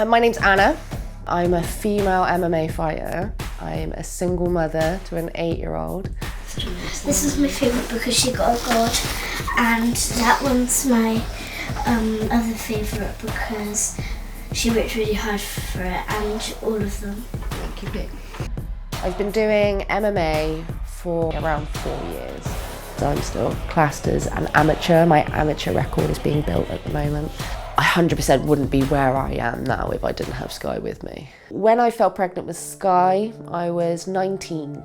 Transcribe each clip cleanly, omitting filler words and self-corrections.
My name's Anna. I'm a female MMA fighter. I'm a single mother to an 8-year-old. This is my favourite because she got a god, and that one's my other favourite because she worked really hard for it, and all of them. Thank you. I've been doing MMA for around 4 years. So I'm still classed as an amateur. My amateur record is being built at the moment. I 100% wouldn't be where I am now if I didn't have Sky with me. When I fell pregnant with Sky, I was 19.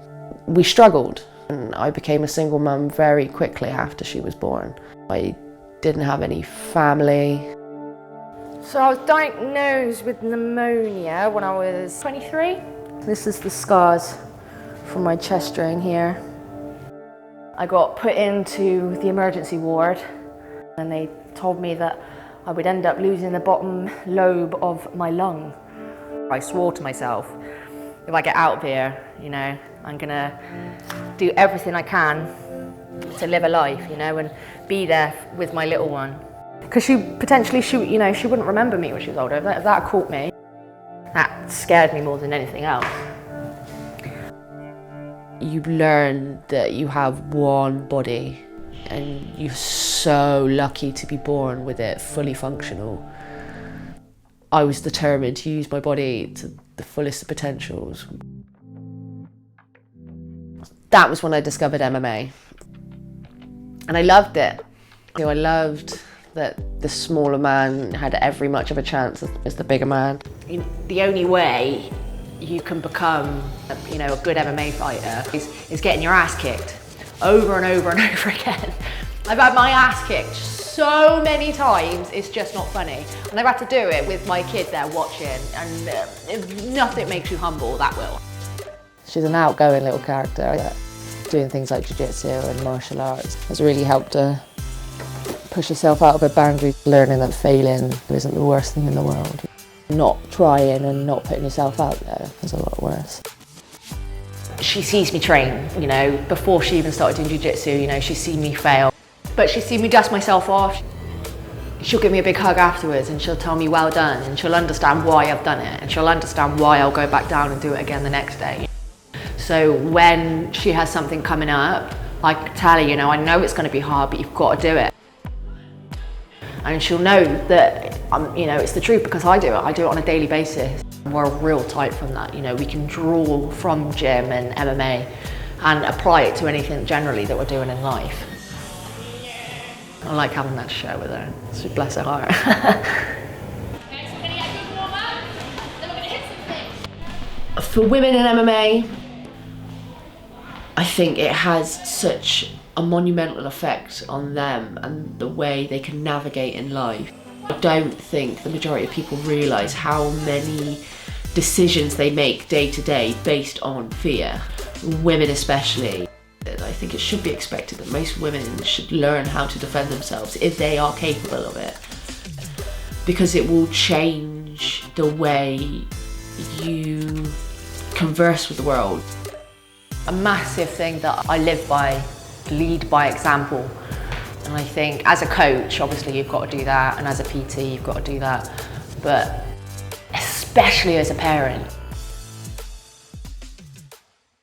We struggled, and I became a single mum very quickly after she was born. I didn't have any family. So I was diagnosed with pneumonia when I was 23. This is the scars from my chest drain here. I got put into the emergency ward and they told me that I would end up losing the bottom lobe of my lung. I swore to myself, if I get out of here, you know, I'm gonna do everything I can to live a life, you know, and be there with my little one. Because she potentially, she wouldn't remember me when she was older. If that caught me, that scared me more than anything else. You learn that you have one body and you're so lucky to be born with it fully functional. I was determined to use my body to the fullest of potentials. That was when I discovered MMA. And I loved it. You know, I loved that the smaller man had every much of a chance as the bigger man. The only way you can become, you know, a good MMA fighter is getting your ass kicked over and over and over again. I've had my ass kicked so many times, it's just not funny. And I've had to do it with my kid there watching, and if nothing makes you humble, that will. She's an outgoing little character. Doing things like jiu-jitsu and martial arts has really helped her push herself out of her boundaries, learning that failing isn't the worst thing in the world. Not trying and not putting yourself out there is a lot worse. She sees me train, you know, before she even started doing jiu-jitsu, you know, she's seen me fail. But she's seen me dust myself off. She'll give me a big hug afterwards and she'll tell me well done, and she'll understand why I've done it, and she'll understand why I'll go back down and do it again the next day. So when she has something coming up, I tell her, you know, I know it's going to be hard, but you've got to do it. And she'll know that, you know, it's the truth because I do it on a daily basis. We're real tight from that, you know, we can draw from gym and MMA and apply it to anything generally that we're doing in life. I like having that to share with her, so bless her heart. For women in MMA, I think it has such a monumental effect on them and the way they can navigate in life. I don't think the majority of people realise how many decisions they make day to day based on fear, women especially. I think it should be expected that most women should learn how to defend themselves if they are capable of it, because it will change the way you converse with the world. A massive thing that I live by, lead by example. And I think as a coach, obviously you've got to do that, and as a PT, you've got to do that. But especially as a parent,